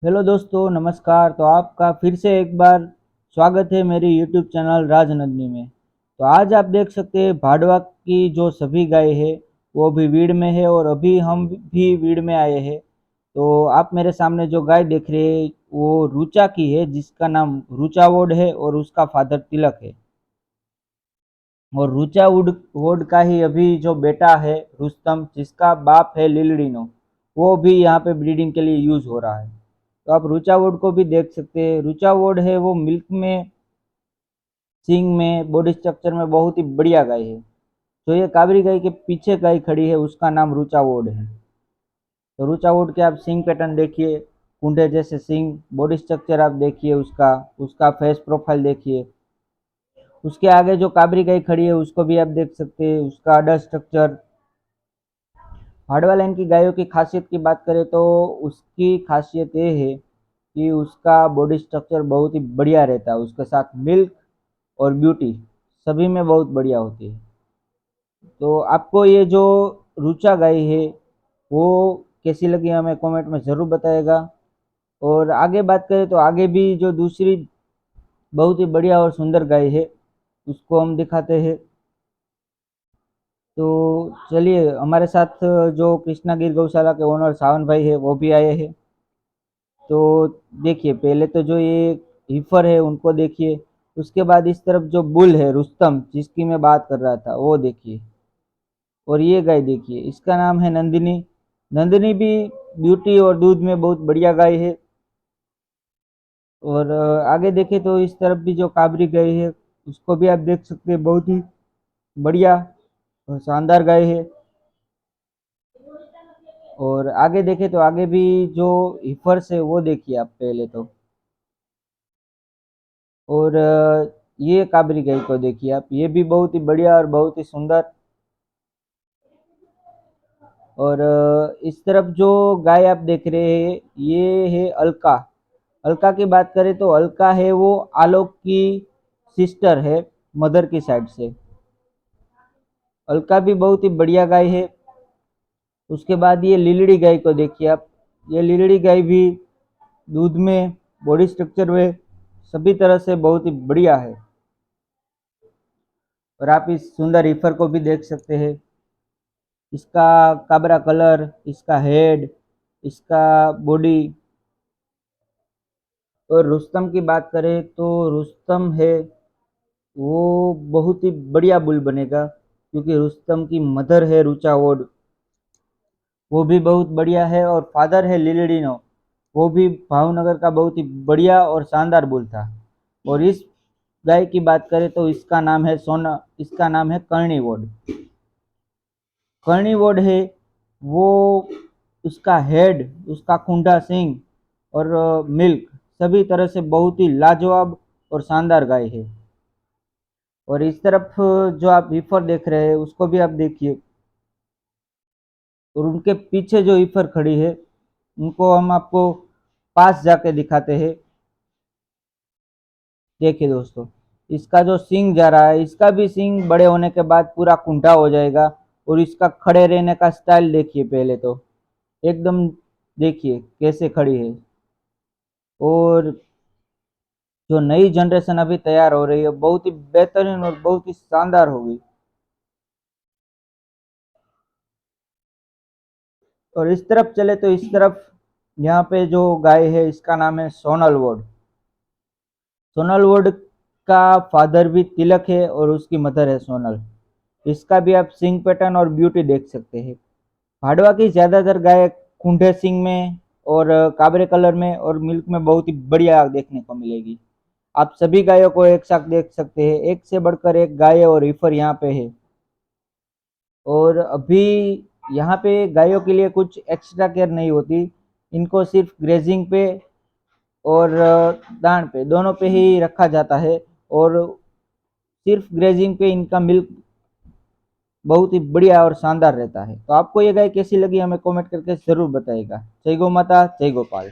Hello दोस्तों, नमस्कार। तो आपका फिर से एक बार स्वागत है मेरी यूट्यूब चैनल राजनंदनी में। तो आज आप देख सकते हैं भाड़वा की जो सभी गाय है वो भी भीड़ में है और अभी हम भी भीड़ में आए हैं। तो आप मेरे सामने जो गाय देख रहे हैं वो रुचा की है, जिसका नाम रुचा वोड है और उसका फादर तिलक है। और रुचा वुड वोड का ही अभी जो बेटा है रुस्तम, जिसका बाप है लिलड़िनो, वो भी यहाँ पे ब्रीडिंग के लिए यूज हो रहा है। तो आप रुचा वोड को भी देख सकते हैं। रुचा वोड है वो मिल्क में, सिंग में, बॉडी स्ट्रक्चर में बहुत ही बढ़िया गाय है। तो ये काबरी गाय के पीछे गाय खड़ी है, उसका नाम रुचा वोड है। तो रुचा वोड के आप सिंग पैटर्न देखिए, कुंडे जैसे सिंग, बॉडी स्ट्रक्चर आप देखिए, उसका उसका फेस प्रोफाइल देखिए। उसके आगे जो काबरी गाय खड़ी है उसको भी आप देख सकते हैं, उसका अडर स्ट्रक्चर। हार्डवा लाइन की गायों की खासियत की बात करें तो उसकी खासियत ये है कि उसका बॉडी स्ट्रक्चर बहुत ही बढ़िया रहता है, उसके साथ मिल्क और ब्यूटी सभी में बहुत बढ़िया होती है। तो आपको ये जो रुचा गाय है वो कैसी लगी हमें कमेंट में ज़रूर बताएगा। और आगे बात करें तो आगे भी जो दूसरी बहुत ही बढ़िया और सुंदर गाय है उसको हम दिखाते हैं। तो चलिए, हमारे साथ जो कृष्णा गिर गौशाला के ओनर सावन भाई है वो भी आए हैं। तो देखिए, पहले तो जो ये हीफर है उनको देखिए, उसके बाद इस तरफ जो बुल है रुस्तम, जिसकी मैं बात कर रहा था, वो देखिए। और ये गाय देखिए, इसका नाम है नंदिनी। नंदिनी भी ब्यूटी और दूध में बहुत बढ़िया गाय है। और आगे देखें तो इस तरफ भी जो काबरी गाय है उसको भी आप देख सकते हैं, बहुत ही बढ़िया और शानदार गाय है। और आगे देखें तो आगे भी जो हीफर्स है वो देखिए आप पहले तो। और ये काबरी गाय को देखिए आप, ये भी बहुत ही बढ़िया और बहुत ही सुंदर। और इस तरफ जो गाय आप देख रहे हैं ये है अलका। अलका की बात करें तो अलका है वो आलोक की सिस्टर है, मदर की साइड से। अलका भी बहुत ही बढ़िया गाय है। उसके बाद ये लीलड़ी गाय को देखिए आप, ये लीलड़ी गाय भी दूध में, बॉडी स्ट्रक्चर में सभी तरह से बहुत ही बढ़िया है। और आप इस सुंदर रीफर को भी देख सकते हैं, इसका काबरा कलर, इसका हेड, इसका बॉडी। और रुस्तम की बात करें तो रुस्तम है वो बहुत ही बढ़िया बुल बनेगा, क्योंकि रुस्तम की मदर है रुचा वोड, वो भी बहुत बढ़िया है। और फादर है लिलिडिनो, वो भी भावनगर का बहुत ही बढ़िया और शानदार बुल था। और इस गाय की बात करें तो इसका नाम है सोना, इसका नाम है कर्णी वोड। कर्णी वोड है वो, उसका हेड, उसका कुंडा सिंह और मिल्क सभी तरह से बहुत ही लाजवाब और शानदार गाय है। और इस तरफ जो आप ईफर देख रहे हैं उसको भी आप देखिए। और उनके पीछे जो ईफर खड़ी है उनको हम आपको पास जाके दिखाते हैं। देखिए दोस्तों, इसका जो सींग जा रहा है, इसका भी सींग बड़े होने के बाद पूरा कुंठा हो जाएगा। और इसका खड़े रहने का स्टाइल देखिए पहले तो, एकदम देखिए कैसे खड़ी है। और जो नई जनरेशन अभी तैयार हो रही है बहुत ही बेहतरीन और बहुत ही शानदार होगी। और इस तरफ चले तो इस तरफ यहाँ पे जो गाय है इसका नाम है सोनल वोड। सोनल वोड का फादर भी तिलक है और उसकी मदर है सोनल। इसका भी आप सिंग पैटर्न और ब्यूटी देख सकते हैं। भाड़वा की ज्यादातर गाय कुंडे सिंग में और काबरे कलर में और मिल्क में बहुत ही बढ़िया देखने को मिलेगी। आप सभी गायों को एक साथ देख सकते हैं, एक से बढ़कर एक गाय और रीफर यहाँ पे है। और अभी यहाँ पे गायों के लिए कुछ एक्स्ट्रा केयर नहीं होती, इनको सिर्फ ग्रेजिंग पे और दान पे, दोनों पे ही रखा जाता है। और सिर्फ ग्रेजिंग पे इनका मिल्क बहुत ही बढ़िया और शानदार रहता है। तो आपको ये गाय कैसी लगी हमें कमेंट करके जरूर बताइएगा। जय गौ माता, जय गोपाल।